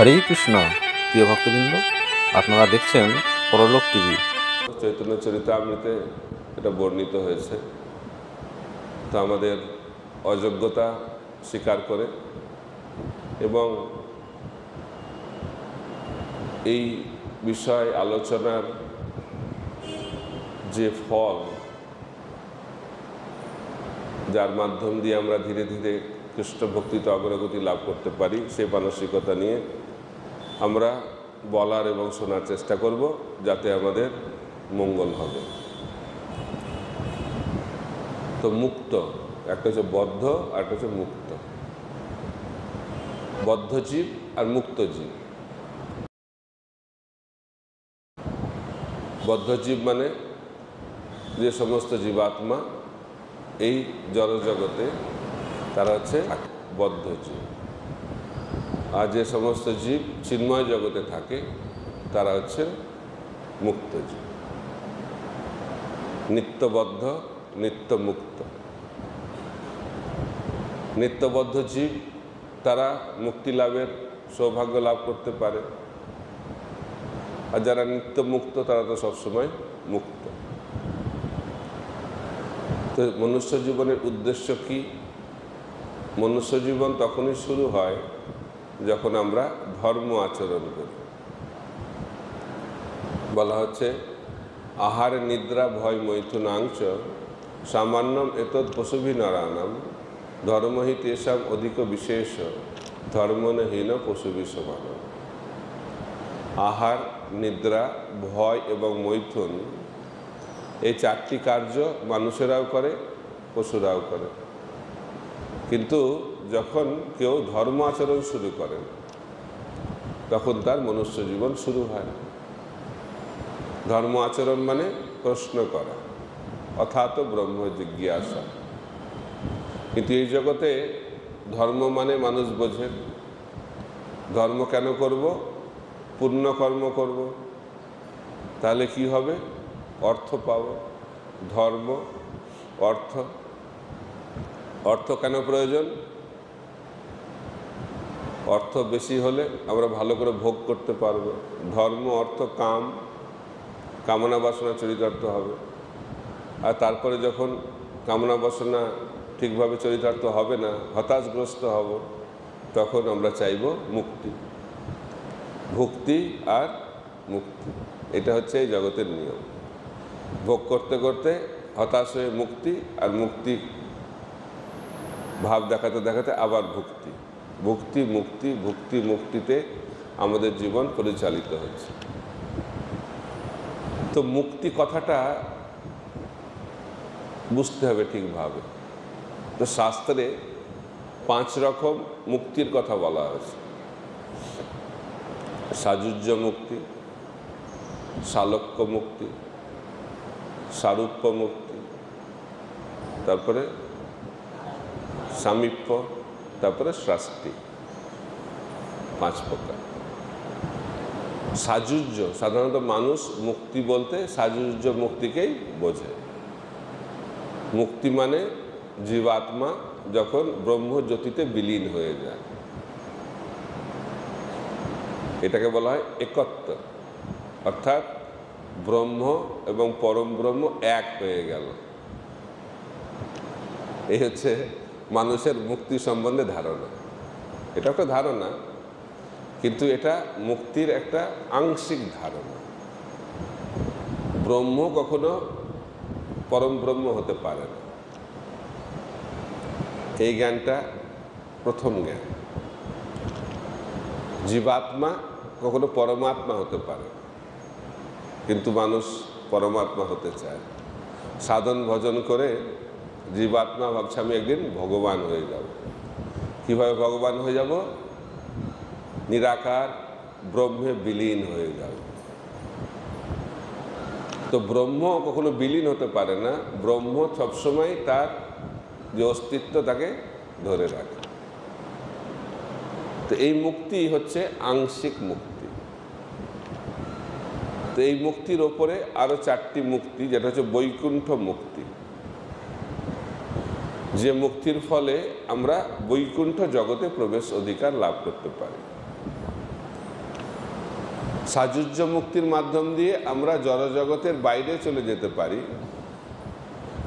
হরে কৃষ্ণ। প্রিয় ভক্তবৃন্দ, আপনারা দেখছেন পরলোক টিভি। চৈতন্য চরিতামৃতে এটা বর্ণিত হয়েছে। তো আমাদের অযোগ্যতা স্বীকার করে এবং এই বিষয় আলোচনার যে ফল, যার মাধ্যম দিয়ে আমরা ধীরে ধীরে কৃষ্ণ ভক্তিতে অগ্রগতি লাভ করতে পারি, সেই মানসিকতা নিয়ে আমরা বলার এবং শোনার চেষ্টা করব, যাতে আমাদের মঙ্গল হবে। তো মুক্ত, একটা হচ্ছে বদ্ধ আর একটা হচ্ছে মুক্ত। বদ্ধ জীব আর মুক্ত জীব। বদ্ধ জীব মানে যে সমস্ত জীবাত্মা এই জড়জগতে তারা হচ্ছে বদ্ধ জীব, আর যে সমস্ত জীব চিন্ময় জগতে থাকে তারা হচ্ছে মুক্ত জীব। নিত্যবদ্ধ, নিত্যমুক্ত। নিত্যবদ্ধ জীব তারা মুক্তি লাভের সৌভাগ্য লাভ করতে পারে, আর যারা নিত্যমুক্ত তারা তো সবসময় মুক্ত। তো মনুষ্য জীবনের উদ্দেশ্য কি? মনুষ্য জীবন তখনই শুরু হয় যখন আমরা ধর্ম আচরণ করি। বলা হচ্ছে আহার নিদ্রা ভয় মৈথুনাংশ সামান্যম এতৎ পশুভি নরানাম ধর্মহি তেষাম অধিক বিশেষ ধর্মনহীন পশুভি সমান। আহার, নিদ্রা, ভয় এবং মৈথুন, এই চারটি কার্য মানুষেরাও করে, পশুরাও করে। কিন্তু যখন কেউ ধর্ম আচরণ শুরু করেন তখন তার মনুষ্য জীবন শুরু হয়। ধর্ম আচরণ মানে প্রশ্ন করা, অর্থাৎ ব্রহ্ম জিজ্ঞাসা। কিন্তু এই জগতে ধর্ম মানে মানুষ বোঝে ধর্ম কেন করব? পুণ্য কর্ম করব, তাহলে কি হবে? অর্থ পাব। ধর্ম, অর্থ। অর্থ কেন প্রয়োজন? অর্থ বেশি হলে আমরা ভালো করে ভোগ করতে পারব। ধর্ম, অর্থ, কাম, কামনা বাসনা চরিতার্থ হবে। আর তারপরে যখন কামনা বাসনা ঠিকভাবে চরিতার্থ হবে না, হতাশগ্রস্ত হব, তখন আমরা চাইব মুক্তি। ভক্তি আর মুক্তি, এটা হচ্ছে এই জগতের নিয়ম। ভোগ করতে করতে হতাশ হয়ে মুক্তি, আর মুক্তি ভাব দেখাতে দেখাতে আবার ভক্তি। ভক্তি মুক্তি, ভক্তি মুক্তিতে আমাদের জীবন পরিচালিত হচ্ছে। তো মুক্তি কথাটা বুঝতে হবে ঠিকভাবে। তো শাস্ত্রে 5 রকম মুক্তির কথা বলা হয়েছে। সাযুজ্য মুক্তি, সালোক্য মুক্তি, সারূপ্য মুক্তি, তারপরে সামীপ্য, তারপরে শাস্তি। 5 প্রকার। সাযুজ্য, সাধারণত মানুষ মুক্তি বলতে সাযুজ্য মুক্তিকেই বোঝে। মুক্তি মানে জীবাত্মা যখন ব্রহ্মজ্যোতিতে বিলীন হয়ে যায়, এটাকে বলা হয় একত্ব। অর্থাৎ ব্রহ্ম এবং পরম ব্রহ্ম এক হয়ে গেল। এই হচ্ছে মানুষের মুক্তি সম্বন্ধে ধারণা। এটা একটা ধারণা, কিন্তু এটা মুক্তির একটা আংশিক ধারণা। ব্রহ্ম কখনো পরম ব্রহ্ম হতে পারে না, এই জ্ঞানটা প্রথম জ্ঞান। জীবাত্মা কখনো পরমাত্মা হতে পারে, কিন্তু মানুষ পরমাত্মা হতে চায়। সাধন ভজন করে জীবাত্মা ভাবছে আমি একদিন ভগবান হয়ে যাব। কিভাবে ভগবান হয়ে যাব? নিরাকার ব্রহ্মে বিলীন হয়ে যাব। তো ব্রহ্ম কখনো বিলীন হতে পারে না। ব্রহ্ম সবসময় তার যে অস্তিত্ব তাকে ধরে রাখে। তো এই মুক্তি হচ্ছে আংশিক মুক্তি। তো এই মুক্তির ওপরে আরো 4টি মুক্তি, যেটা হচ্ছে বৈকুণ্ঠ মুক্তি। যে মুক্তির ফলে আমরা বৈকুণ্ঠ জগতে প্রবেশ অধিকার লাভ করতে পারি। সাযুজ্য মুক্তির মাধ্যম দিয়ে আমরা জড়জগতের বাইরে চলে যেতে পারি,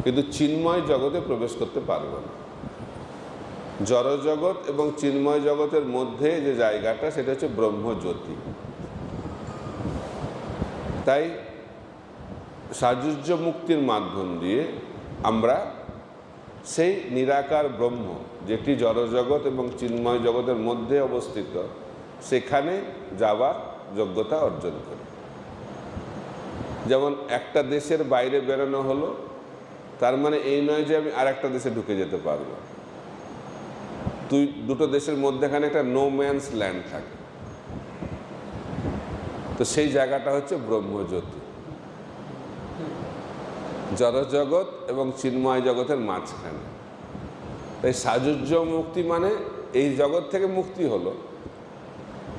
কিন্তু চিন্ময় জগতে প্রবেশ করতে পারব না। জড়জগৎ এবং চিন্ময় জগতের মধ্যে যে জায়গাটা, সেটা হচ্ছে ব্রহ্মজ্যোতি। তাই সাযুজ্য মুক্তির মাধ্যম দিয়ে আমরা সেই নিরাকার ব্রহ্ম, যেটি জড়জগৎ এবং চিন্ময় জগতের মধ্যে অবস্থিত, সেখানে যাবার যোগ্যতা অর্জন করি। যেমন একটা দেশের বাইরে বেরোনো হলো, তার মানে এই নয় যে আমি আর একটা দেশে ঢুকে যেতে পারবো। দুটো দেশের মধ্যেখানে একটা নো ম্যানস ল্যান্ড থাকে, তো সেই জায়গাটা হচ্ছে ব্রহ্মজ্যোতি, জড়জগৎ এবং চিন্ময় জগতের মাঝখানে। তাই সাযুজ্য মুক্তি মানে এই জগৎ থেকে মুক্তি হলো,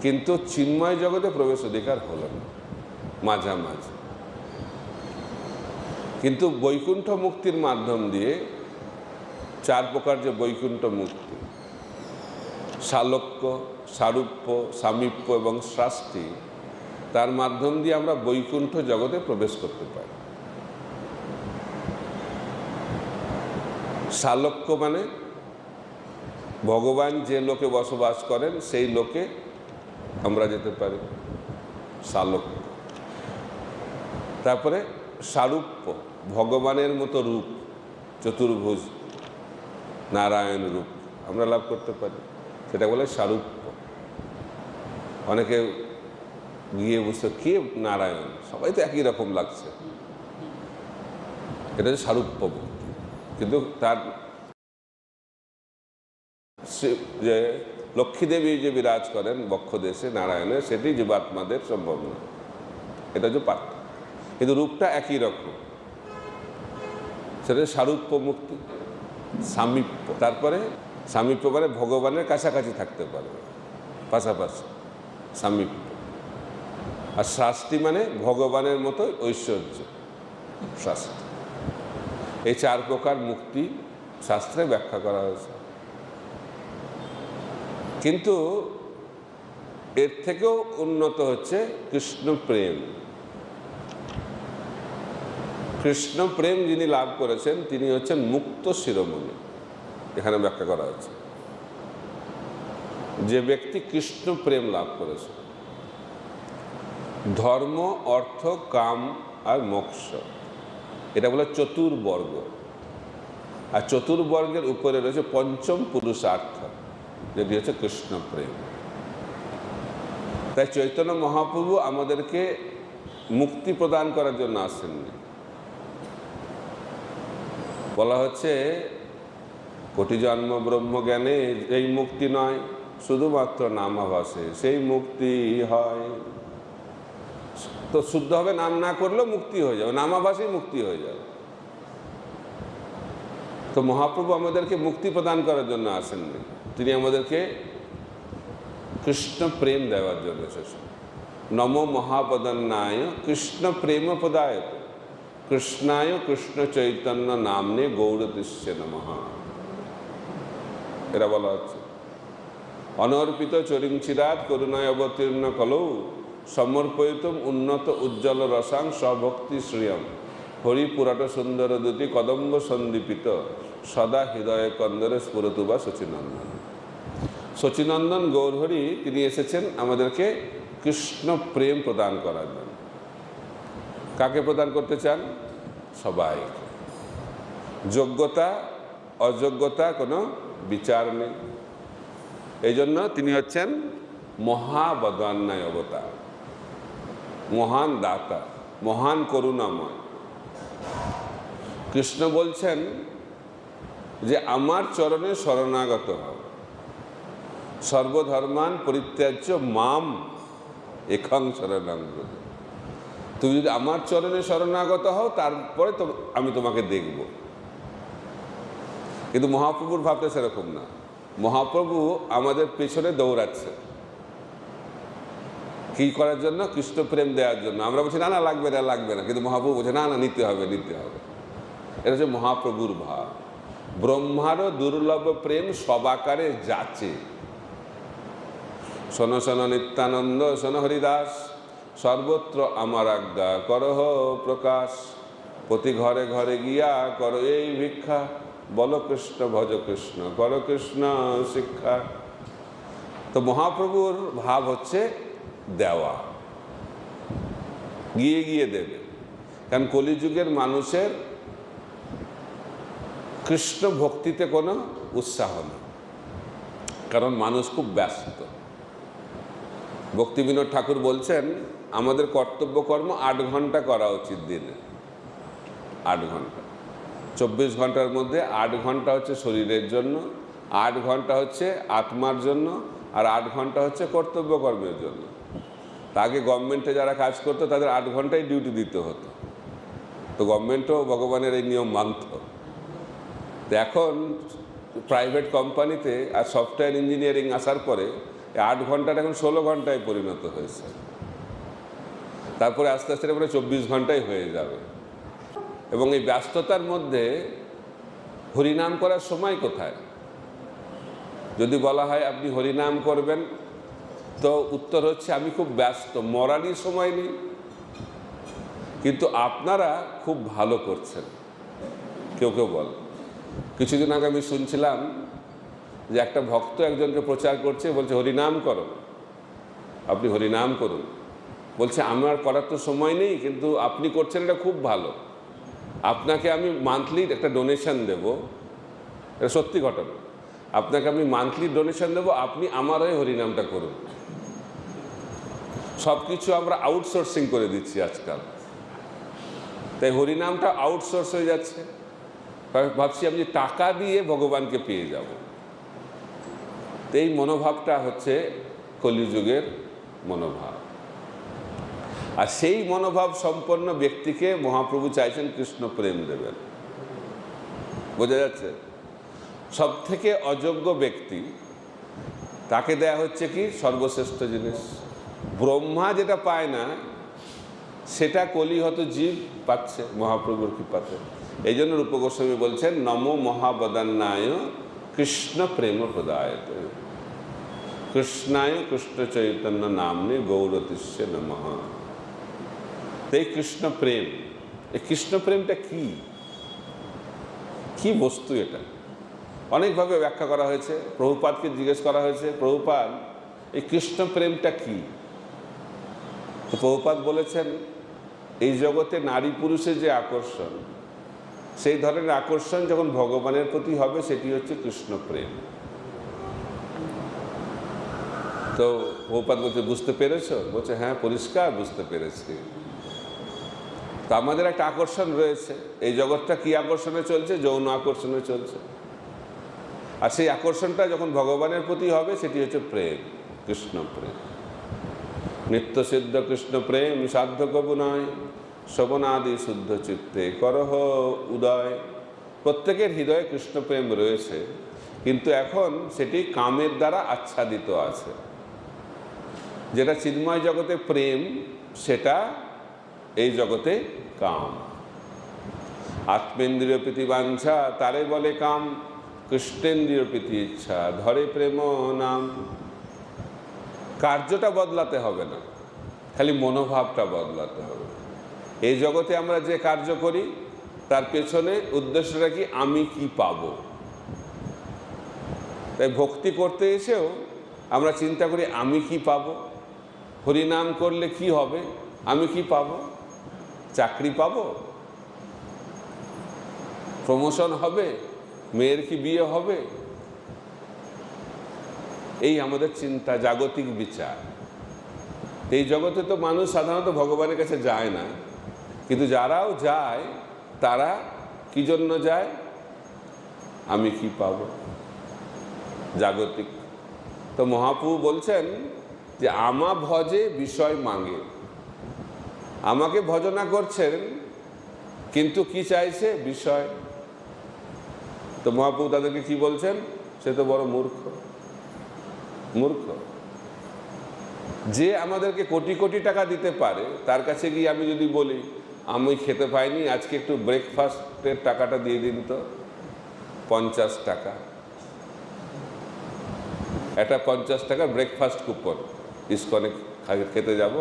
কিন্তু চিন্ময় জগতে প্রবেশ অধিকার হলো না, মাঝামাঝি। কিন্তু বৈকুণ্ঠ মুক্তির মাধ্যম দিয়ে, 4 প্রকার যে বৈকুণ্ঠ মুক্তি, সালোক্য, সারূপ্য, সামীপ্য এবং শাস্তি, তার মাধ্যম দিয়ে আমরা বৈকুণ্ঠ জগতে প্রবেশ করতে পারি। সালোক্য মানে ভগবান যে লোকে বসবাস করেন সেই লোকে আমরা যেতে পারি, সালোক্য। তারপরে সারূপ্য, ভগবানের মতো রূপ, চতুর্ভুজ নারায়ণ রূপ আমরা লাভ করতে পারি, সেটা বলে সারূপ্য। অনেকে গিয়ে বুঝতে, কে নারায়ণ, সবাই তো একই রকম লাগছে, এটা হচ্ছে সারূপ্য মুক্তি। কিন্তু তার যে লক্ষ্মীদেবী যে বিরাজ করেন বক্ষদেশে নারায়ণের, সেটি জীবাত্মাদের সম্ভব না, এটা হচ্ছে পার্থক্য। কিন্তু রূপটা একই রকম, সেটা সারূপ্য মুক্তি। সামীপ্য, তারপরে সামীপ্য মানে ভগবানের কাছাকাছি থাকতে পারবে, পাশাপাশি, সামীপ্য। আর শাস্তি মানে ভগবানের মতো ঐশ্বর্য, শাস্তি। এই 4 প্রকার মুক্তি শাস্ত্রে ব্যাখ্যা করা হয়েছে। কিন্তু এর থেকেও উন্নত হচ্ছে কৃষ্ণ প্রেম। কৃষ্ণ প্রেম যিনি লাভ করেছেন, তিনি হচ্ছেন মুক্ত শিরোমণি, এখানে ব্যাখ্যা করা হয়েছে। যে ব্যক্তি কৃষ্ণ প্রেম লাভ করেছে, ধর্ম, অর্থ, কাম আর মোক্ষ, এটা বলে চতুর্বর্গ। আর চতুর্বর্গের উপরে রয়েছে পঞ্চম পুরুষার্থ, যেটি হচ্ছে কৃষ্ণ প্রেম। তাই চৈতন্য মহাপ্রভু আমাদেরকে মুক্তি প্রদান করার জন্য আসেননি। বলা হচ্ছে কোটি জন্ম ব্রহ্মজ্ঞানে এই মুক্তি নয়, শুধুমাত্র নামাভাসে সেই মুক্তি হয়। তো শুদ্ধভাবে নাম না করলেও মুক্তি হয়ে যাবে, নামাভাসেই মুক্তি হয়ে যাবে। তো মহাপ্রভু আমাদেরকে মুক্তি প্রদান করার জন্য আসেননি, তিনি আমাদেরকে কৃষ্ণ প্রেম দেওয়ার জন্য এসেছেন। নমো মহাপদন্নায় কৃষ্ণ প্রেম পদায় কৃষ্ণায় কৃষ্ণ চৈতন্য নামনে গৌরতিষ্যে নমঃ, এরা বলা হচ্ছে। অনর্পিত চরিঞ্চিরাত করুণায় অবতীর্ণ কলৌ সমর্পয়িতম উন্নত উজ্জ্বল রসাং স্বভক্তি শ্রিয়ম হরিপুরাট সুন্দর দুটি কদম্ব সন্দীপিত সদা হৃদয় কন্দরে স্ফুরতুবা শচীনন্দন। শচীনন্দন গৌরহরি তিনি এসেছেন আমাদেরকে কৃষ্ণ প্রেম প্রদান করার জন্য। কাকে প্রদান করতে চান? সবাইকে। যোগ্যতা অযোগ্যতা কোনো বিচার নেই। এই জন্য তিনি হচ্ছেন মহাবদান্যায় অবতার, মহান দাতা, মহান করুণাময়। কৃষ্ণ বলছেন যে আমার চরণে শরণাগত হও, সর্বধর্মান পরিত্যাজ্য মাম এখং শরণং ব্রজ। তুমি যদি আমার চরণে শরণাগত হও, তারপরে তো আমি তোমাকে দেখব। কিন্তু মহাপ্রভুর ভাবতে সেরকম না। মহাপ্রভু আমাদের পেছনে দৌড়াচ্ছে, কি করার জন্য? কৃষ্ণ প্রেম দেওয়ার জন্য। আমরা বলছি না না লাগবে না, লাগবে না, কিন্তু মহাপ্রভু বলছে না না নিতে হবে, নিতে হবে। এটা হচ্ছে মহাপ্রভুর ভাব। ব্রহ্মারও দুর্লভ প্রেম সবাকারে যাচে। শোনো শোনো নিত্যানন্দ, শোনো হরিদাস, সর্বত্র আমার আজ্ঞা করহ প্রকাশ, প্রতি ঘরে ঘরে গিয়া করো এই ভিক্ষা, বল কৃষ্ণ ভজ কৃষ্ণ কর কৃষ্ণ শিক্ষা। তো মহাপ্রভুর ভাব হচ্ছে দেওয়া, গিয়ে গিয়ে দেবে। কারণ কলিযুগের মানুষের কৃষ্ণ ভক্তিতে কোনো উৎসাহ নেই, কারণ মানুষ খুব ব্যস্ত। ভক্তিবিনোদ ঠাকুর বলছেন আমাদের কর্তব্য কর্ম 8 ঘন্টা করা উচিত দিনে, 8 ঘন্টা। 24 ঘন্টার মধ্যে 8 ঘন্টা হচ্ছে শরীরের জন্য, 8 ঘন্টা হচ্ছে আত্মার জন্য, আর 8 ঘন্টা হচ্ছে কর্তব্য কর্মের জন্য। আগে গভর্নমেন্টে যারা কাজ করতো তাদের 8 ঘন্টাই ডিউটি দিতে হতো, তো গভর্নমেন্টও ভগবানের এই নিয়ম মানত। তো এখন প্রাইভেট কোম্পানিতে আর সফটওয়্যার ইঞ্জিনিয়ারিং আসার পরে 8 ঘন্টাটা এখন 16 ঘন্টায় পরিণত হয়েছে, তারপরে আস্তে আস্তে এটা 24 ঘন্টাই হয়ে যাবে। এবং এই ব্যস্ততার মধ্যে হরিনাম করার সময় কোথায়? যদি বলা হয় আপনি হরিনাম করবেন, তো উত্তর হচ্ছে আমি খুব ব্যস্ত, মরারই সময় নেই। কিন্তু আপনারা খুব ভালো করছেন, কেউ কেউ বল। কিছুদিন আগে আমি শুনছিলাম যে একটা ভক্ত একজনকে প্রচার করছে, বলছে হরিনাম করো, আপনি হরিনাম করুন। বলছে আমার করার তো সময় নেই, কিন্তু আপনি করছেন, এটা খুব ভালো, আপনাকে আমি মান্থলি একটা ডোনেশন দেব। এটা সত্যি ঘটনা, আপনাকে আমি মান্থলি ডোনেশন দেবো, আপনি আমার হয়ে হরিনামটা করুন। সব কিছু আমরা আউটসোর্সিং করে দিচ্ছি আজকাল, তাই হরিনামটা আউটসোর্স হয়ে যাচ্ছে। ভাবছি আমি টাকা দিয়ে ভগবানকে পেয়ে যাব। তো এই মনোভাবটা হচ্ছে কলিযুগের মনোভাব। আর সেই মনোভাব সম্পন্ন ব্যক্তিকে মহাপ্রভু চাইছেন কৃষ্ণ প্রেম দেবেন। বোঝা যাচ্ছে? সব থেকে অযোগ্য ব্যক্তি, তাকে দেয়া হচ্ছে কি সর্বশ্রেষ্ঠ জিনিস। ব্রহ্মা যেটা পায় না সেটা কলিহত জীব পাচ্ছে মহাপ্রভুর কৃপাতে। এই জন্য রূপ গোস্বামী বলছেন নমো মহাবদান্নায় কৃষ্ণ প্রেম প্রদায়তে, কৃষ্ণায় কৃষ্ণ চৈতন্য নামনে গৌরতিষ্য নমঃ। এই কৃষ্ণ প্রেম, এই কৃষ্ণ প্রেমটা কি কি বস্তু? এটা অনেকভাবে ব্যাখ্যা করা হয়েছে। প্রভুপাদকে জিজ্ঞেস করা হয়েছে, প্রভুপাদ এই কৃষ্ণ প্রেমটা কি? তো প্রভুপাদ বলেছেন এই জগতে নারী পুরুষের যে আকর্ষণ, সেই ধরনের আকর্ষণ যখন ভগবানের প্রতি হবে সেটি হচ্ছে কৃষ্ণ প্রেম। তো প্রভুপাদ বলছে বুঝতে পেরেছো? বলছে হ্যাঁ পরিষ্কার বুঝতে পেরেছি। তো আমাদের একটা আকর্ষণ রয়েছে, এই জগৎটা কি আকর্ষণে চলছে? যৌন আকর্ষণে চলছে। আর সেই আকর্ষণটা যখন ভগবানের প্রতি হবে সেটি হচ্ছে প্রেম, কৃষ্ণ প্রেম। নিত্য সিদ্ধ কৃষ্ণ প্রেম সাধ্য কবু নয়, শোভনাদি শুদ্ধ চিত্তে করহ উদয়। প্রত্যেকের হৃদয়ে কৃষ্ণ প্রেম রয়েছে, কিন্তু এখন সেটি কামের দ্বারা আচ্ছাদিত আছে। যেটা চিন্ময় জগতে প্রেম, সেটা এই জগতে কাম। আত্মেন্দ্রিয় প্রীতি বাঞ্ছা তারে বলে কাম, কৃষ্ণেন্দ্রিয় প্রীতি ইচ্ছা ধরে প্রেম নাম। কার্যটা বদলাতে হবে না, খালি মনোভাবটা বদলাতে হবে। এই জগতে আমরা যে কার্য করি তার পেছনে উদ্দেশ্যটা কি? আমি কি পাবো। তাই ভক্তি করতে এসেও আমরা চিন্তা করি আমি কি পাবো। হরিনাম করলে কি হবে? আমি কি পাবো? চাকরি পাবো, প্রমোশন হবে, মেয়ের কি বিয়ে হবে? এই আমাদের চিন্তা, জাগতিক বিচার। এই জগতে তো মানুষ সাধারণত ভগবানের কাছে যায় না, কিন্তু যারাও যায় তারা কি জন্য যায়? আমি কি পাবো, জাগতিক। তো মহাপ্রভু বলছেন যে আমা ভজে বিষয় মাঙ্গে। আমাকে ভজনা করছেন কিন্তু কি চাইছে? বিষয়। তো মহাপ্রভু তাদেরকে কি বলছেন? সে তো বড় মূর্খ। মূর্খ যে আমাদেরকে কোটি কোটি টাকা দিতে পারে, তার কাছে গিয়ে আমি যদি বলি আমি খেতে পাইনি, আজকে একটু ব্রেকফাস্টের টাকাটা দিয়ে দিন তো, 50 টাকা, একটা 50 টাকা ব্রেকফাস্ট কুপন, ইস্কনে খেতে যাব,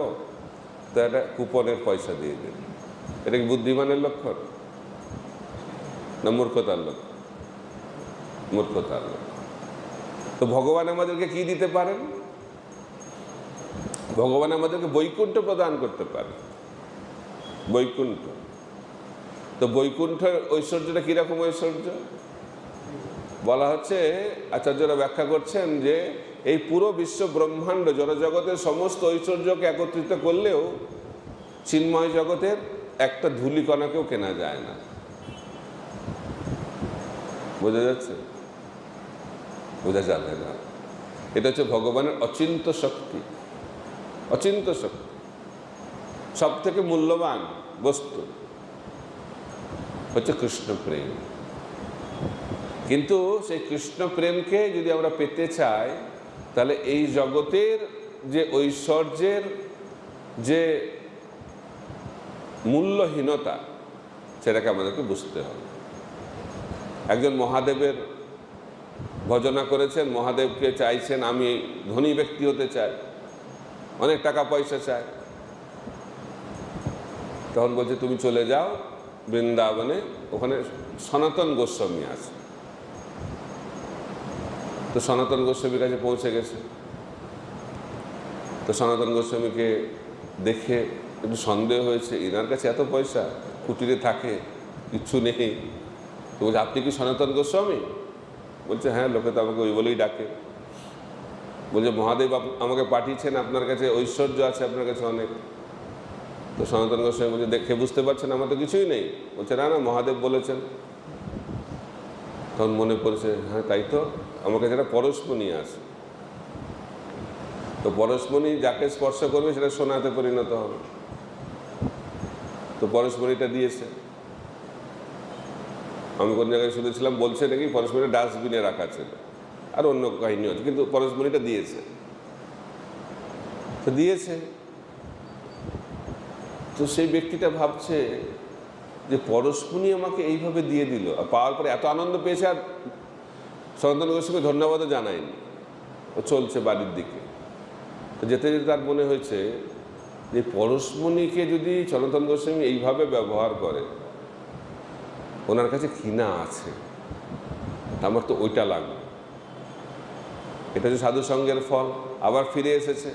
তো একটা কুপনের পয়সা দিয়ে দিন। এটা কি বুদ্ধিমানের লক্ষণ না মূর্খতার লক্ষণ? মূর্খতার লক্ষণ। তো ভগবান আমাদেরকে কি দিতে পারেন? ভগবান আমাদেরকে বৈকুণ্ঠ প্রদান করতে পারে। বৈকুণ্ঠ। তো বৈকুণ্ঠের ঐশ্বর্যটা কিরকম ঐশ্বর্য? বলা হচ্ছে, আচার্যরা ব্যাখ্যা করছেন যে এই পুরো বিশ্ব ব্রহ্মাণ্ড জড়জগতের সমস্ত ঐশ্বর্যকে একত্রিত করলেও চিন্ময় জগতের একটা ধূলিকণাকেও কেনা যায় না। বোঝা যাচ্ছে? বোঝা যাবে না। এটা হচ্ছে ভগবানের অচিন্ত শক্তি। অচিন্ত শক্তি, সব থেকে মূল্যবান বস্তু হচ্ছে কৃষ্ণ প্রেম। কিন্তু সেই কৃষ্ণ প্রেমকে যদি আমরা পেতে চাই, তাহলে এই জগতের যে ঐশ্বর্যের যে মূল্যহীনতা, সেটাকে আমাদেরকে বুঝতে হবে। একজন মহাদেবের ভজনা করেছেন, মহাদেবকে চাইছেন আমি ধনী ব্যক্তি হতে চাই, অনেক টাকা পয়সা চাই। তখন বলছে তুমি চলে যাও বৃন্দাবনে, ওখানে সনাতন গোস্বামী আছে। তো সনাতন গোস্বামীর কাছে পৌঁছে গেছে। তো সনাতন গোস্বামীকে দেখে একটু সন্দেহ হয়েছে, এনার কাছে এত পয়সা, কুটিরে থাকে, কিচ্ছু নেই। তো বলছে আপনি কি সনাতন গোস্বামী? বলছে হ্যাঁ, লোকে তো আমাকে ওই বলেই ডাকে। বলছে মহাদেব আমাকে পাঠিয়েছেন, আপনার কাছে ঐশ্বর্য আছে, আপনার কাছে অনেক। তো সনাতন গোস্বামী বলছে দেখে বুঝতে পারছেন আমার তো কিছুই নেই। বলছে না না, মহাদেব বলেছেন। তখন মনে পড়েছে, হ্যাঁ তাই তো, আমার কাছে একটা পরশমণি আছে। তো পরশমণি যাকে স্পর্শ করবে সেটা সোনাতে পরিণত হবে। তো পরশমণিটা দিয়েছে। আমি কোন জায়গায় শুনেছিলাম, বলছে নাকি পরশমণিটা ডাস্টবিনে রাখা ছিল, আর অন্য কাহিনী হচ্ছে, কিন্তু পরশমণিটা দিয়েছে। তো দিয়েছে, তো সেই ব্যক্তিটা ভাবছে যে পরশমণি আমাকে এইভাবে দিয়ে দিল, আর পাওয়ার পরে এত আনন্দ পেয়েছে, আর সনাতন গোস্বামী ধন্যবাদও জানায়নি। ও চলছে বাড়ির দিকে। তো যেতে যেতে তার মনে হয়েছে যে পরশমণিকে যদি সনাতন গোস্বামী এইভাবে ব্যবহার করে, ওনার কাছে কিনা আছে, আমার তো ওইটা লাগবে। এটা হচ্ছে সাধু সঙ্গের ফল। আবার ফিরে এসেছে,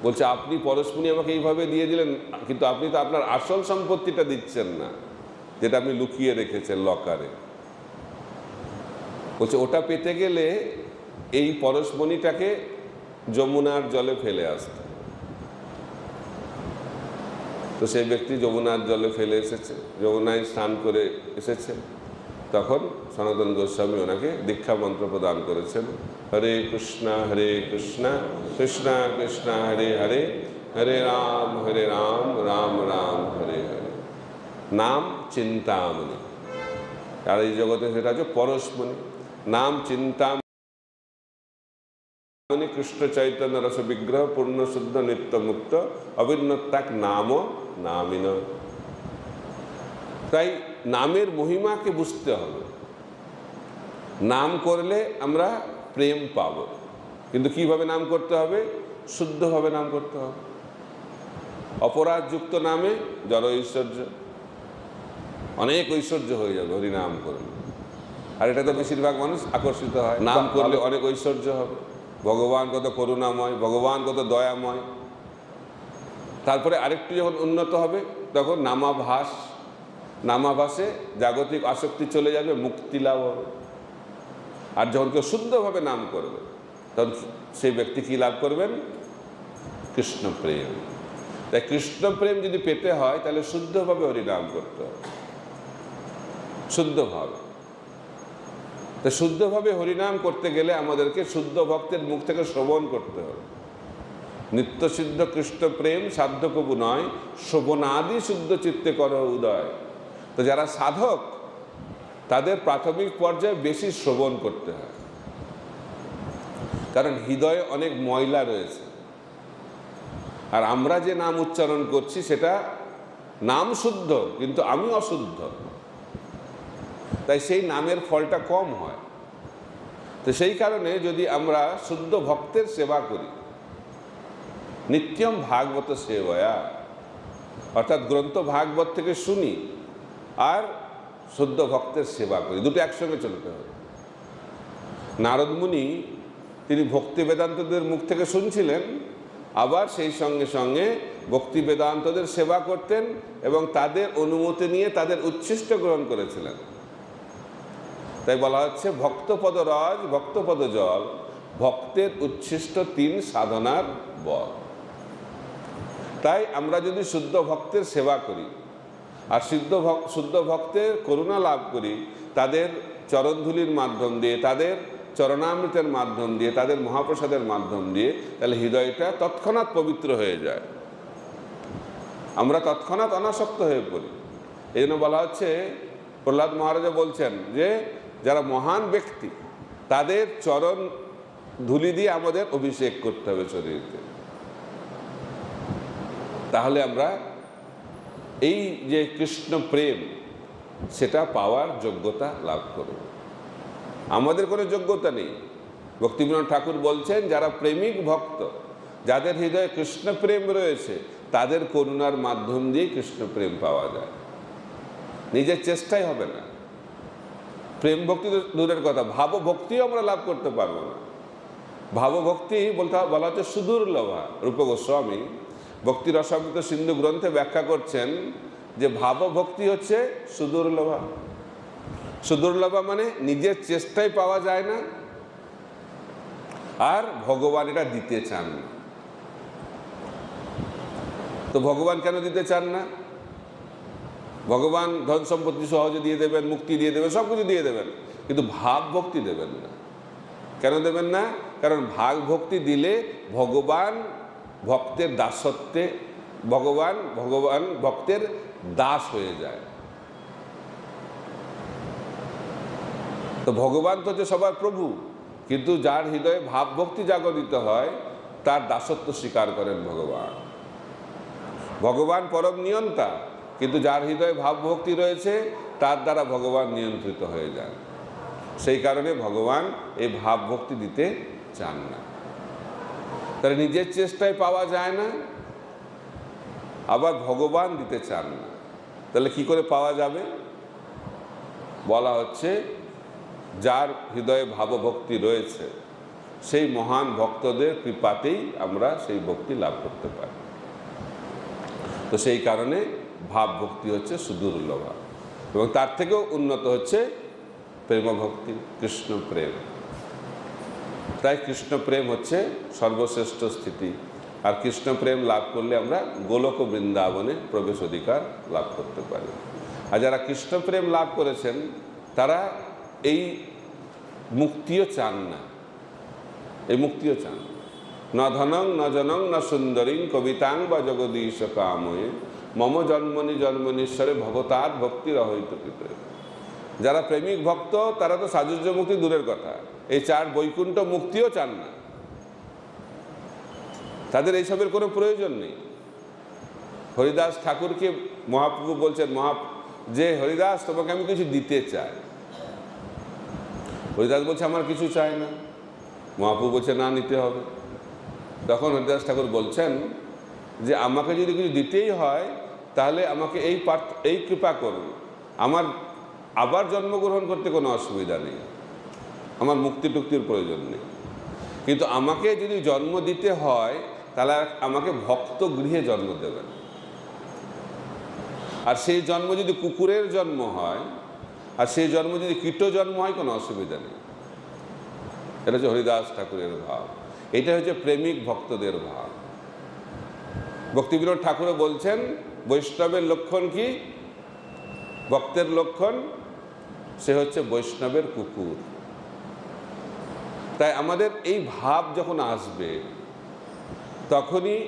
বলছে আপনি পরশমণি আমাকে এইভাবে দিয়ে দিলেন, কিন্তু আপনি তো আপনার আসল সম্পত্তিটা দিচ্ছেন না, যেটা আপনি লুকিয়ে রেখেছেন লকারে। বলছে ওটা পেতে গেলে এই পরশমণিটাকে যমুনার জলে ফেলে আসতে। তো সেই ব্যক্তি যমুনার জলে ফেলে এসেছে, যমুনায় স্নান করে এসেছে। তখন সনাতন গোস্বামী ওনাকে দীক্ষা মন্ত্র প্রদান করেছেন, হরে কৃষ্ণ কৃষ্ণ কৃষ্ণ হরে হরে, হরে রাম রাম রাম হরে হরে। নাম চিন্তামণি। আর এই জগতে সেটা হচ্ছে পরশমণি। নাম চিন্তামণি কৃষ্ণ চৈতন্য রস বিগ্রহ পূর্ণ শুদ্ধ নিত্য মুক্ত অভিন্নতাক নাম নামিন। তাই নামের মহিমাকে বুঝতে হবে। নাম করলে আমরা প্রেম পাব, কিন্তু কিভাবে নাম করতে হবে? শুদ্ধভাবে নাম করতে হবে। অপরাধযুক্ত নামে জড় ঐশ্বর্য, অনেক ঐশ্বর্য হয়ে যাবে হরিনাম করলে। আর এটা তো বেশিরভাগ মানুষ আকর্ষিত হয়। নাম করলে অনেক ঐশ্বর্য হবে, ভগবান কত করুণাময়, ভগবান কত দয়াময়। তারপরে আরেকটু যখন উন্নত হবে, তখন নামাভাস, নামাভাসে জাগতিক আসক্তি চলে যাবে, মুক্তি লাভ হবে। আর যখন কেউ শুদ্ধভাবে নাম করবে, তখন সেই ব্যক্তি কি লাভ করবেন? কৃষ্ণ প্রেম। তাই কৃষ্ণ প্রেম যদি পেতে হয়, তাহলে শুদ্ধভাবে হরিনাম করতে হবে, শুদ্ধভাবে। তো শুদ্ধভাবে হরিনাম করতে গেলে আমাদেরকে শুদ্ধ ভক্তের মুখ থেকে শ্রবণ করতে হবে। নিত্য সিদ্ধ কৃষ্ণ প্রেম সাধ্য কবু নয়, শোভনাদি শুদ্ধ চিত্তে কর উদয়। তো যারা সাধক, তাদের প্রাথমিক পর্যায়ে বেশি শ্রবণ করতে হয়, কারণ হৃদয়ে অনেক ময়লা রয়েছে। আর আমরা যে নাম উচ্চারণ করছি সেটা নাম শুদ্ধ, কিন্তু আমি অশুদ্ধ, তাই সেই নামের ফলটা কম হয়। তো সেই কারণে যদি আমরা শুদ্ধ ভক্তের সেবা করি, নিত্যম ভাগবত সেবয়া, অর্থাৎ গ্রন্থ ভাগবত থেকে শুনি আর শুদ্ধ ভক্তের সেবা করি, দুটো একসঙ্গে চলতে হবে। নারদ মুনি তিনি ভক্তি বেদান্তদের মুখ থেকে শুনছিলেন, আবার সেই সঙ্গে সঙ্গে ভক্তি বেদান্তদের সেবা করতেন এবং তাদের অনুমতি নিয়ে তাদের উচ্ছিষ্ট গ্রহণ করেছিলেন। তাই বলা হচ্ছে ভক্তপদ রজ ভক্তপদ জল, ভক্তের উচ্ছিষ্ট 3 সাধনার বল। তাই আমরা যদি শুদ্ধ ভক্তের সেবা করি আর শুদ্ধ ভক্তের করুণা লাভ করি, তাদের চরণধুলির মাধ্যম দিয়ে, তাদের চরণামৃতের মাধ্যম দিয়ে, তাদের মহাপ্রসাদের মাধ্যম দিয়ে, তাহলে হৃদয়টা তৎক্ষণাৎ পবিত্র হয়ে যায়, আমরা তৎক্ষণাৎ অনাসক্ত হয়ে পড়ি। এই জন্য বলা হচ্ছে, প্রহ্লাদ মহারাজা বলছেন যে যারা মহান ব্যক্তি তাদের চরণ ধুলি দিয়ে আমাদের অভিষেক করতে হবে শরীরকে, তাহলে আমরা এই যে কৃষ্ণ প্রেম সেটা পাওয়ার যোগ্যতা লাভ করব। আমাদের কোনো যোগ্যতা নেই। ভক্তিবিনোদ ঠাকুর বলছেন যারা প্রেমিক ভক্ত, যাদের হৃদয়ে কৃষ্ণ প্রেম রয়েছে, তাদের করুণার মাধ্যম দিয়ে কৃষ্ণ প্রেম পাওয়া যায়, নিজের চেষ্টাই হবে না। প্রেম ভক্তি দূরের কথা, ভাবভক্তিও আমরা লাভ করতে পারবো না। ভাবভক্তি বলা হচ্ছে সুদূর্লভা। রূপ গোস্বামী ভক্তি রসামৃত সিন্ধু গ্রন্থে ব্যাখ্যা করছেন যে ভাবভক্তি হচ্ছে সুদূর্লভা। সুদূর্লভা মানে নিজের চেষ্টায় পাওয়া যায় না, আর ভগবান এটা দিতে চান না। তো ভগবান কেন দিতে চান না? ভগবান ধন সম্পত্তি সহজে দিয়ে দেবেন, মুক্তি দিয়ে দেবেন, সব কিছু দিয়ে দেবেন, কিন্তু ভাব ভক্তি দেবেন না। কেন দেবেন না? কারণ ভাগ ভক্তি দিলে ভগবান ভক্তের দাসত্বে, ভগবান ভক্তের দাস হয়ে যায়। তো ভগবান তো হচ্ছে সবার প্রভু, কিন্তু যার হৃদয়ে ভাব ভক্তি জাগরিত হয় তার দাসত্ব স্বীকার করেন ভগবান। ভগবান পরম নিয়ন্তা, কিন্তু যার হৃদয়ে ভাবভক্তি রয়েছে তার দ্বারা ভগবান নিয়ন্ত্রিত হয়ে যান। সেই কারণে ভগবান এই ভাবভক্তি দিতে চান না। তাহলে নিজের চেষ্টায় পাওয়া যায় না, আবার ভগবান দিতে চান না, তাহলে কি করে পাওয়া যাবে? বলা হচ্ছে যার হৃদয়ে ভাবভক্তি রয়েছে সেই মহান ভক্তদের কৃপাতেই আমরা সেই ভক্তি লাভ করতে পারি। তো সেই কারণে ভাব ভক্তি হচ্ছে সুদূর্লভা, এবং তার থেকেও উন্নত হচ্ছে প্রেম ভক্তি, কৃষ্ণ প্রেম। তাই কৃষ্ণ প্রেম হচ্ছে সর্বশ্রেষ্ঠ স্থিতি, আর কৃষ্ণ প্রেম লাভ করলে আমরা গোলক বৃন্দাবনে প্রবেশ অধিকার লাভ করতে পারি। আর যারা কৃষ্ণ প্রেম লাভ করেছেন তারা এই মুক্তিও চান না, এই মুক্তিও চান। ন ধনং ন জনং ন সুন্দরীং কবিতাং বা জগদীশ কাময়ে মম জন্মনি জন্মনীশ্বরে ভবতাৎ ভক্তির অহৈত কৃত। যারা প্রেমিক ভক্ত তারা তো সাযুজ্য মুক্তি দূরের কথা, এই 4 বৈকুণ্ঠ মুক্তিও চান না, তাদের এইসবের কোনো প্রয়োজন নেই। হরিদাস ঠাকুরকে মহাপ্রভু বলছেন, যে হরিদাস তোমাকে আমি কিছু দিতে চাই। হরিদাস বলছে আমার কিছু চাই না। মহাপ্রভু বলছে না, নিতে হবে। তখন হরিদাস ঠাকুর বলছেন যে আমাকে যদি কিছু দিতেই হয় তাহলে আমাকে এই কৃপা করুন, আমার আবার জন্মগ্রহণ করতে কোনো অসুবিধা নেই, আমার মুক্তি টুক্তির প্রয়োজন নেই, কিন্তু আমাকে যদি জন্ম দিতে হয় তাহলে আমাকে ভক্ত গৃহে জন্ম দেবেন। আর সেই জন্ম যদি কুকুরের জন্ম হয় আর সেই জন্ম যদি কীট জন্ম হয় কোনো অসুবিধা নেই। এটা হচ্ছে হরিদাস ঠাকুরের ভাব, এটা হচ্ছে প্রেমিক ভক্তদের ভাব। ভক্তিবিনোদ ঠাকুরও বলছেন বৈষ্ণবের লক্ষণ কি? ভক্তের লক্ষণ সে হচ্ছে বৈষ্ণবের কুকুর। তাই আমাদের এই ভাব যখন আসবে তখনই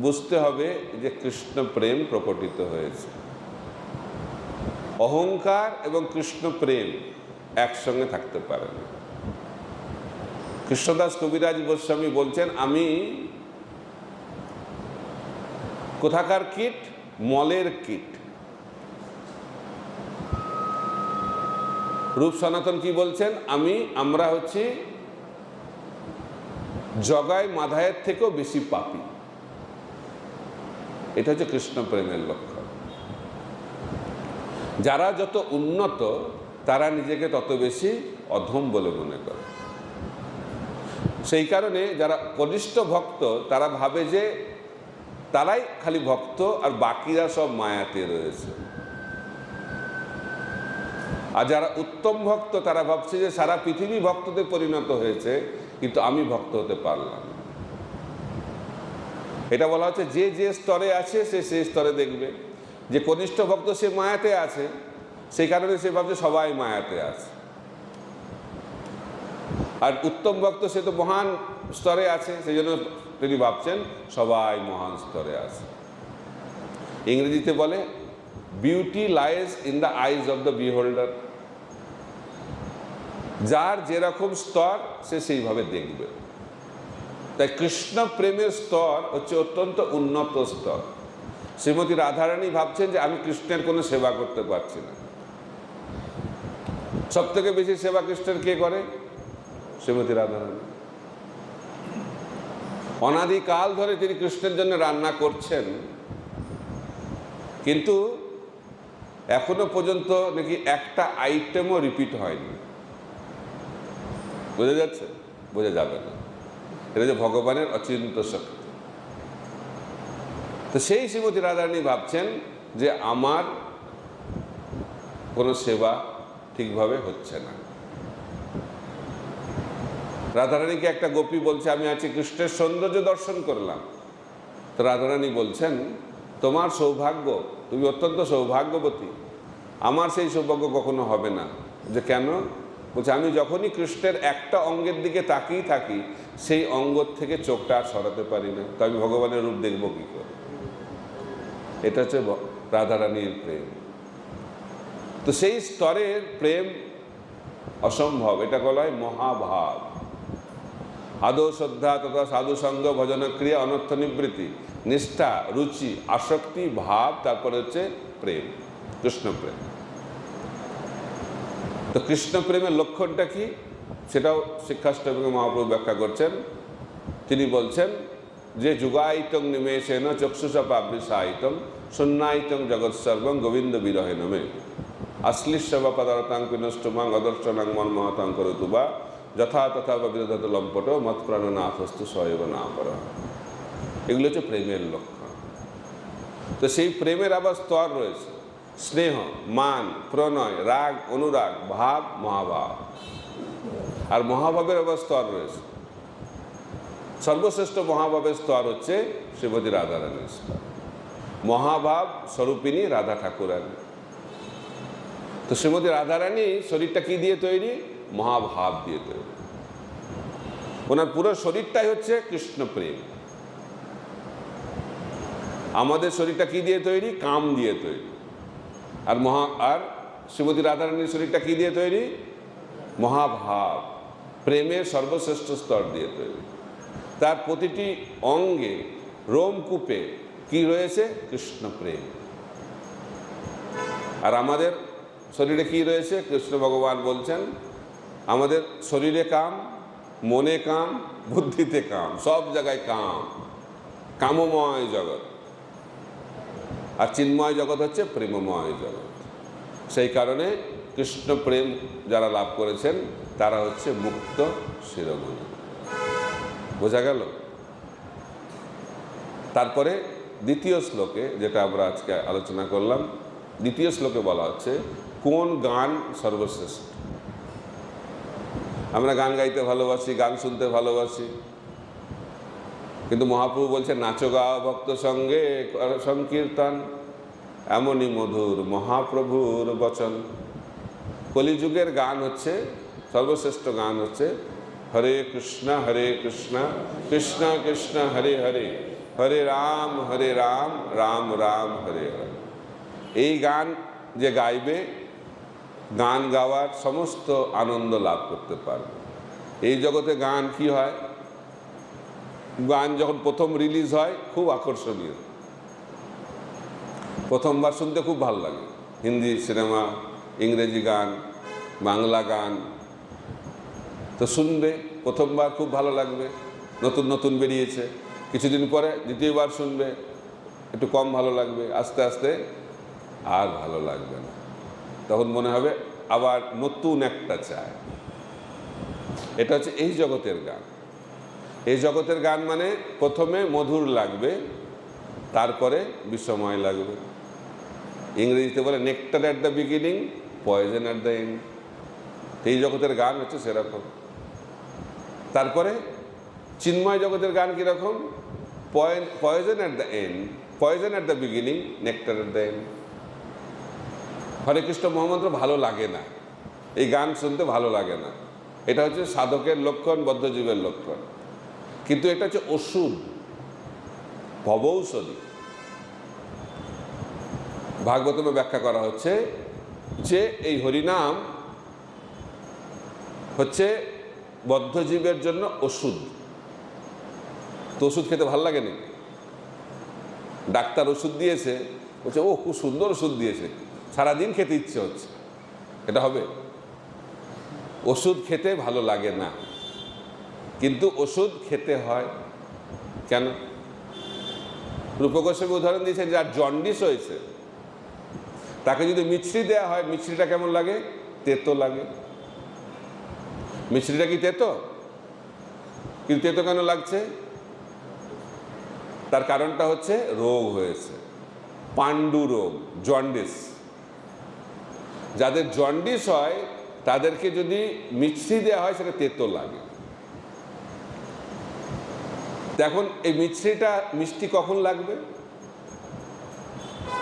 বুঝতে হবে যে কৃষ্ণ প্রেম প্রকটিত হয়েছে। অহংকার এবং কৃষ্ণ প্রেম একসঙ্গে থাকতে পারে না। কৃষ্ণদাস কবিরাজ গোস্বামী বলছেন আমি কোথাকার কীট? মলের কীট। রূপ সনাতন কি বলছেন? আমরা হচ্ছি জগায় মাধায়ের থেকেও বেশি পাপী। এটা হচ্ছে কৃষ্ণ প্রেমের লক্ষণ। যারা যত উন্নত তারা নিজেকে তত বেশি অধম বলে মনে করে। সেই কারণে যারা কনিষ্ঠ ভক্ত তারা ভাবে যে তারাই খালি ভক্ত আর বাকিরা সব মায়াতে রয়েছে। আর যারা উত্তম ভক্ত তারা ভাবছে যে সারা পৃথিবী ভক্ততে পরিণত হয়েছে, কিন্তু আমি ভক্ত হতে পারলাম না। এটা বলা হচ্ছে যে যে স্তরে আছে সে সেই স্তরে দেখবে। যে কনিষ্ঠ ভক্ত সে মায়াতে আছে, সেই কারণে সে ভাবছে সবাই মায়াতে আছে। আর উত্তম ভক্ত সে তো মহান স্তরে আছে, সেই জন্য তিনি ভাবছেন সবাই মহান স্তরে আছে। ইংরেজিতে বলে beauty lies in the eyes of the বিহোল্ডার। যার যেরকম স্তর সে সেইভাবে দেখবে। তাই কৃষ্ণ প্রেমের স্তর হচ্ছে অত্যন্ত উন্নত স্তর। শ্রীমতী রাধারানী ভাবছেন যে আমি কৃষ্ণের কোনো সেবা করতে পারছি না। সব থেকে বেশি সেবা কৃষ্ণের কে করে? শ্রীমতী রাধারানী। অনাদিকাল ধরে তিনি কৃষ্ণের জন্য রান্না করছেন, কিন্তু এখনো পর্যন্ত নাকি একটা আইটেমও রিপিট হয়নি। বোঝা যাচ্ছে? বোঝা যাবে না। এটা যে ভগবানের অচিন্ত শক্তি। তো সেই শ্রীমতী রাধারানী ভাবছেন যে আমার কোনো সেবা ঠিকভাবে হচ্ছে না। রাধারানীকে একটা গোপী বলছে আমি আজকে কৃষ্ণের সৌন্দর্য দর্শন করলাম। তো রাধারানী বলছেন তোমার সৌভাগ্য, তুমি অত্যন্ত সৌভাগ্যবতী, আমার সেই সৌভাগ্য কখনো হবে না। যে কেন? বলছে আমি যখনই কৃষ্ণের একটা অঙ্গের দিকে তাকিয়ে থাকি সেই অঙ্গ থেকে চোখটা আর সরাতে পারি না, তো আমি ভগবানের রূপ দেখবো কি করে? এটা হচ্ছে রাধারানীর প্রেম। তো সেই স্তরের প্রেম অসম্ভব, এটা বলা হয় মহাভাব। আদৌ শ্রদ্ধা তথা সাধু সঙ্গ ভজন ক্রিয়া অনর্থ নিবৃত্তি নিষ্ঠা রুচি আসক্তি ভাব, তারপরে হচ্ছে প্রেম, কৃষ্ণ প্রেম। তো কৃষ্ণ প্রেমের লক্ষণটা কি সেটাও শিক্ষাষ্টমীকে মহাপ্রভু ব্যাখ্যা করছেন। তিনি বলছেন যে যুগায়িতং নিমেষেন চক্ষুষা পাবৃসায়িতং শূন্যায়িতং জগৎ সর্বং গোবিন্দ বিরহে নমে আশ্লিষ্যবা পদার্থাং পিনষ্টমাং অদর্শনাং মনমহতাং করতু বা যথা তথা বা বিরোধত লম্পট মত প্রাণনাথস্তু সয়ব না পর। এগুলো হচ্ছে প্রেমের লক্ষণ। তো সেই প্রেমের আবার স্তর রয়েছে, স্নেহ, মান, প্রণয়, রাগ, অনুরাগ, ভাব, মহাভাব। আর মহাভাবের আবার স্তর রয়েছে। সর্বশ্রেষ্ঠ মহাভাবের স্তর হচ্ছে শ্রীমতী রাধারানীর স্তর। মহাভাব স্বরূপিণী রাধা ঠাকুরানী। তো শ্রীমতী রাধারানী শরীরটা কি দিয়ে তৈরি? মহাভাব দিয়ে তৈরি। ওনার পুরো শরীরটাই হচ্ছে কৃষ্ণ প্রেম। আমাদের শরীরটা কি দিয়ে তৈরি? কাম দিয়ে তৈরি। আর শ্রীমতী রাধারানীর শরীরটা কি দিয়ে তৈরি? মহাভাব, প্রেমের সর্বশ্রেষ্ঠ স্তর দিয়ে তৈরি। তার প্রতিটি অঙ্গে রোমকূপে কি রয়েছে? কৃষ্ণ প্রেম। আর আমাদের শরীরে কি রয়েছে? কৃষ্ণ ভগবান বলছেন আমাদের শরীরে কাম, মনে কাম, বুদ্ধিতে কাম, সব জায়গায় কাম, কামময় জগৎ। আর চিন্ময় জগৎ হচ্ছে প্রেমময় জগৎ। সেই কারণে কৃষ্ণ প্রেম যারা লাভ করেছেন তারা হচ্ছে মুক্ত শিরোমণি। বোঝা গেল? তারপরে দ্বিতীয় শ্লোকে, যেটা আমরা আজকে আলোচনা করলাম, দ্বিতীয় শ্লোকে বলা হচ্ছে কোন গান সর্বশ্রেষ্ঠ। আমরা গান গাইতে ভালোবাসি, গান শুনতে ভালোবাসি, কিন্তু মহাপ্রভু বলছে নাচো গাও ভক্ত সঙ্গে সংকীর্তন এমনই মধুর মহাপ্রভুর বচন। কলিযুগের গান হচ্ছে সর্বশ্রেষ্ঠ গান হচ্ছে হরে কৃষ্ণ কৃষ্ণ কৃষ্ণ হরে হরে, হরে রাম রাম রাম হরে হরে। এই গান যে গাইবে, গান গাওয়ার সমস্ত আনন্দ লাভ করতে পারবে। এই জগতে গান কি হয়? গান যখন প্রথম রিলিজ হয় খুব আকর্ষণীয়, প্রথমবার শুনতে খুব ভালো লাগে। হিন্দি সিনেমা, ইংরেজি গান, বাংলা গান তো শুনবে, প্রথমবার খুব ভালো লাগবে, নতুন নতুন বেরিয়েছে। কিছুদিন পরে দ্বিতীয়বার শুনবে, একটু কম ভালো লাগবে, আস্তে আস্তে আর ভালো লাগবে না, তখন মনে হবে আবার নতুন একটা চায়। এটা হচ্ছে এই জগতের গান। এই জগতের গান মানে প্রথমে মধুর লাগবে, তারপরে বিষময় লাগবে। ইংরেজিতে বলে nectar at the beginning, poison at the and. এই জগতের গান হচ্ছে সেরকম। তারপরে চিন্ময় জগতের গান কীরকম? Poison at the end, poison at the beginning, nectar at the end. Hare Krishna মহামন্ত্র ভালো লাগে না, এই গান শুনতে ভালো লাগে না, এটা হচ্ছে সাধকের লক্ষণ, বদ্ধজীবের লক্ষণ। কিন্তু এটা হচ্ছে ওষুধ, ভবৌষধি। ভাগবতমে ব্যাখ্যা করা হচ্ছে যে এই হরিনাম হচ্ছে বদ্ধজীবের জন্য ওষুধ। তো ওষুধ খেতে ভালো লাগে নাকি? ডাক্তার ওষুধ দিয়েছে, বলছে ও খুব সুন্দর ওষুধ দিয়েছে, সারাদিন খেতে ইচ্ছে হচ্ছে, এটা হবে? ওষুধ খেতে ভালো লাগে না, কিন্তু ওষুধ খেতে হয়। কেন? রূপ গোস্বামী উদাহরণ দিয়েছেন, যার জন্ডিস হয়েছে তাকে যদি মিছরি দেওয়া হয়, মিছরিটা কেমন লাগে? তেতো লাগে। মিছরিটা কি তেতো? কিন্তু তেতো কেন লাগছে? তার কারণটা হচ্ছে রোগ হয়েছে, পাণ্ডু রোগ, জন্ডিস। যাদের জন্ডিস হয় তাদেরকে যদি মিছরি দেওয়া হয় সেটা তেতো লাগে। এখন এই মিছরিটা মিষ্টি কখন লাগবে?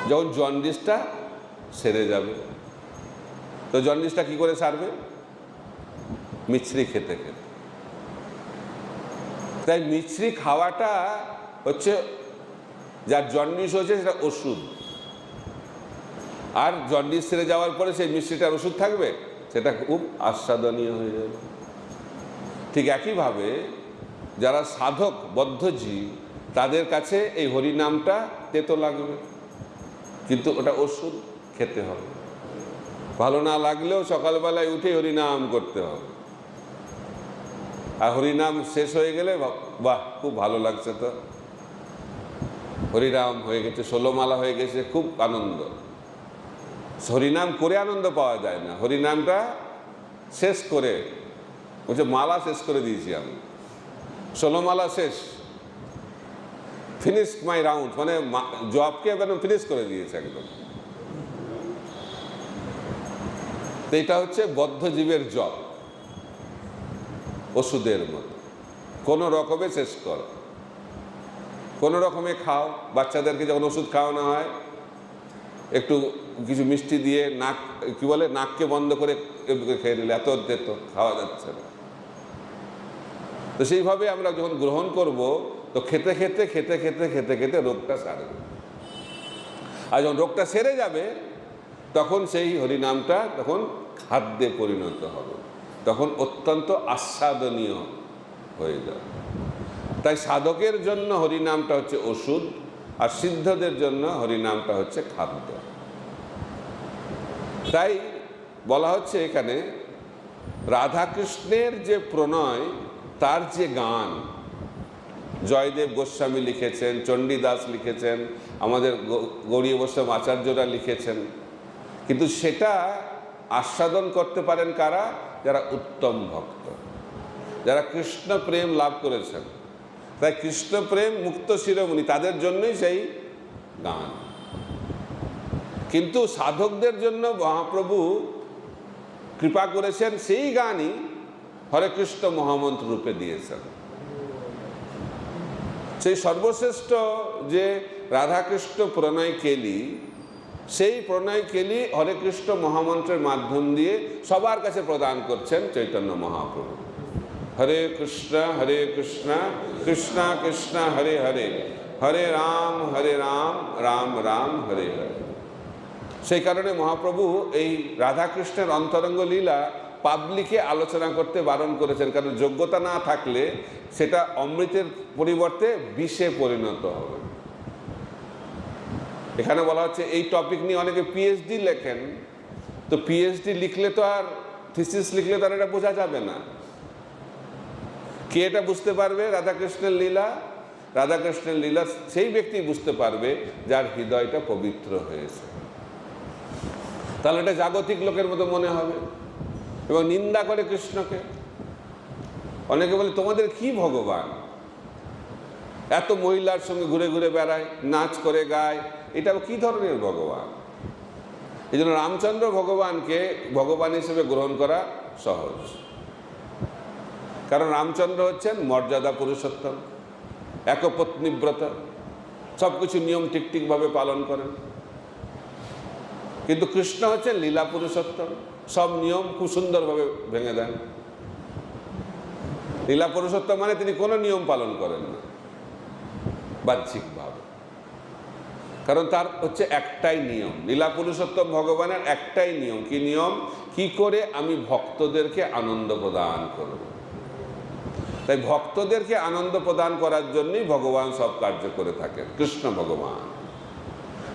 যখন জন্ডিসটা সেরে যাবে। তো জন্ডিসটা কি করে সারবে? মিছরি খেতে খেতে। তাই মিছরি খাওয়াটা হচ্ছে, যার জন্ডিস হয়েছে সেটা ওষুধ। আর জন্ডিস সেরে যাওয়ার পরে সেই মিছরিটার ওষুধ থাকবে, সেটা খুব আস্বাদনীয় হয়ে যাবে। ঠিক একইভাবে যারা সাধক বদ্ধজীব, তাদের কাছে এই হরিনামটা তেতো লাগবে, কিন্তু ওটা ওষুধ, খেতে হবে। ভালো না লাগলেও সকালবেলায় উঠে হরিনাম করতে হবে। আর হরিনাম শেষ হয়ে গেলে বাহ, খুব ভালো লাগছে, তো হরিনাম হয়ে গেছে, 16 মালা হয়ে গেছে, খুব আনন্দ। হরিনাম করে আনন্দ পাওয়া যায় না, হরিনামটা শেষ করে, বলছে মালা শেষ করে দিয়েছি আমি, 16 মালা শেষ, ফিনিশ মাই রাউন্ড, মানে জবকে একদম ফিনিশ করে দিয়েছে একদম। তো এটা হচ্ছে বদ্ধজীবের জব, ওষুধের মতো। কোনো রকমে শেষ করো, কোনো রকমে খাও। বাচ্চাদেরকে যখন ওষুধ খাওয়ানো হয়, একটু কিছু মিষ্টি দিয়ে নাক, কি বলে, নাককে বন্ধ করে খেয়ে নিলে, এত তেতো, খাওয়া যাচ্ছে না। তো সেইভাবে আমরা যখন গ্রহণ করব, তো খেতে খেতে খেতে খেতে খেতে খেতে রোগটা সারবে। আর যখন রোগটা সেরে যাবে, তখন সেই হরিনামটা তখন খাদ্যে পরিণত হবে, তখন অত্যন্ত আস্বাদনীয় হয়ে যাবে। তাই সাধকের জন্য হরিনামটা হচ্ছে ওষুধ, আর সিদ্ধদের জন্য হরিনামটা হচ্ছে খাদ্য। তাই বলা হচ্ছে এখানে রাধাকৃষ্ণের যে প্রণয়, তার যে গান, জয়দেব গোস্বামী লিখেছেন, চণ্ডীদাস লিখেছেন, আমাদের গৌড়ীয় বৈষ্ণব আচার্যরা লিখেছেন, কিন্তু সেটা আস্বাদন করতে পারেন কারা? যারা উত্তম ভক্ত, যারা কৃষ্ণ প্রেম লাভ করেছেন। তাই কৃষ্ণ প্রেম মুক্ত শিরোমণি, তাদের জন্যই সেই গান। কিন্তু সাধকদের জন্য মহাপ্রভু কৃপা করেছেন, সেই গানই হরে কৃষ্ণ মহামন্ত্র রূপে দিয়েছেন। সেই সর্বশ্রেষ্ঠ যে রাধাকৃষ্ণ প্রণয় কেলি, সেই প্রণয় কেলি হরে কৃষ্ণ মহামন্ত্রের মাধ্যম দিয়ে সবার কাছে প্রদান করছেন চৈতন্য মহাপ্রভু। হরে কৃষ্ণ কৃষ্ণ কৃষ্ণ হরে হরে, হরে রাম রাম রাম হরে হরে। সেই কারণে মহাপ্রভু এই রাধাকৃষ্ণের অন্তরঙ্গ লীলা পাবলিকে আলোচনা করতে বারণ করেছেন, কারণ যোগ্যতা না থাকলে সেটা অমৃতের পরিবর্তে বিষে পরিণত হবে। এখানে বলা হচ্ছে এই টপিক নিয়ে অনেকে পিএইচডি লেখেন, তো পিএইচডি লিখলে তো আর, থিসিস লিখলে তো আর এটা বোঝা যাবে না। কে এটা বুঝতে পারবে রাধাকৃষ্ণের লীলা? রাধাকৃষ্ণের লীলা সেই ব্যক্তি বুঝতে পারবে যার হৃদয়টা পবিত্র হয়েছে। তাহলে এটা জাগতিক লোকের মতো মনে হবে এবং নিন্দা করে কৃষ্ণকে। অনেকে বলে তোমাদের কি ভগবান, এত মহিলার সঙ্গে ঘুরে ঘুরে বেড়ায়, নাচ করে গায়, এটা কি ধরনের ভগবান? এই জন্য রামচন্দ্র ভগবানকে ভগবান হিসেবে গ্রহণ করা সহজ, কারণ রামচন্দ্র হচ্ছেন মর্যাদা পুরুষোত্তম, একপত্নীব্রত, সব কিছু নিয়ম ঠিকভাবে পালন করেন। কিন্তু কৃষ্ণ হচ্ছেন লীলা পুরুষোত্তম, সব নিয়ম খুব সুন্দরভাবে ভেঙে দেন। লীলা পুরুষোত্তম মানে তিনি কোনো নিয়ম পালন করেন না বাহ্যিকভাবে, কারণ তার হচ্ছে একটাই নিয়ম। লীলা পুরুষোত্তম ভগবানের একটাই নিয়ম। কি নিয়ম? কি করে আমি ভক্তদেরকে আনন্দ প্রদান করব। তাই ভক্তদেরকে আনন্দ প্রদান করার জন্যই ভগবান সব কার্য করে থাকেন, কৃষ্ণ ভগবান।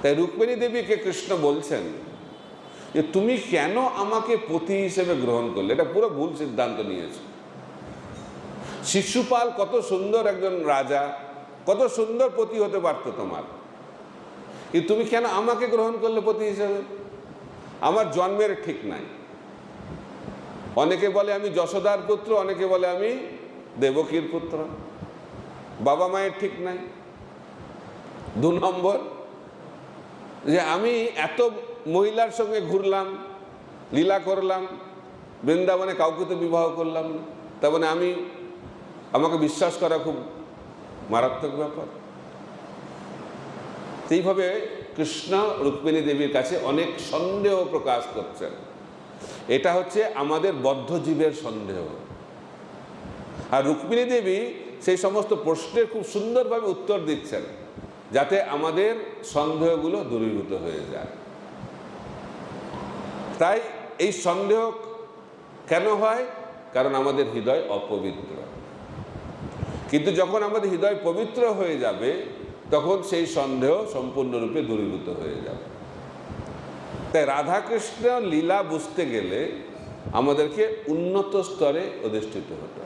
তাই রুক্মিণী দেবীকে কৃষ্ণ বলছেন যে তুমি কেন আমাকে পতি হিসেবে গ্রহণ করলে? এটা পুরো ভুল সিদ্ধান্ত নিয়েছে। শিশুপাল কত সুন্দর একজন রাজা, কত সুন্দর পতি হতে পারতো তোমার, কিন্তু তুমি কেন আমাকে গ্রহণ করলে পতি হিসেবে? আমার জন্মের ঠিক নাই। অনেকে বলে আমি যশোদার পুত্র, অনেকে বলে আমি দেবকীর পুত্র। বাবা মায়ের ঠিক নাই। 2 নম্বর, যে আমি এত মহিলার সঙ্গে ঘুরলাম, লীলা করলাম, বৃন্দাবনে কাউকে তো বিবাহ করলাম না, তার মানে আমাকে বিশ্বাস করা খুব মারাত্মক ব্যাপার। এইভাবে কৃষ্ণ রুক্মিণী দেবীর কাছে অনেক সন্দেহ প্রকাশ করছেন। এটা হচ্ছে আমাদের বদ্ধ জীবের সন্দেহ। আর রুক্মিণী দেবী সেই সমস্ত প্রশ্নের খুব সুন্দরভাবে উত্তর দিচ্ছেন, যাতে আমাদের সন্দেহগুলো দূরীভূত হয়ে যায়। তাই এই সন্দেহ কেন হয়? কারণ আমাদের হৃদয় অপবিত্র। কিন্তু যখন আমাদের হৃদয় পবিত্র হয়ে যাবে, তখন সেই সন্দেহ সম্পূর্ণরূপে দূরীভূত হয়ে যাবে। তাই রাধাকৃষ্ণ লীলা বুঝতে গেলে আমাদেরকে উন্নত স্তরে অধিষ্ঠিত হতে হবে।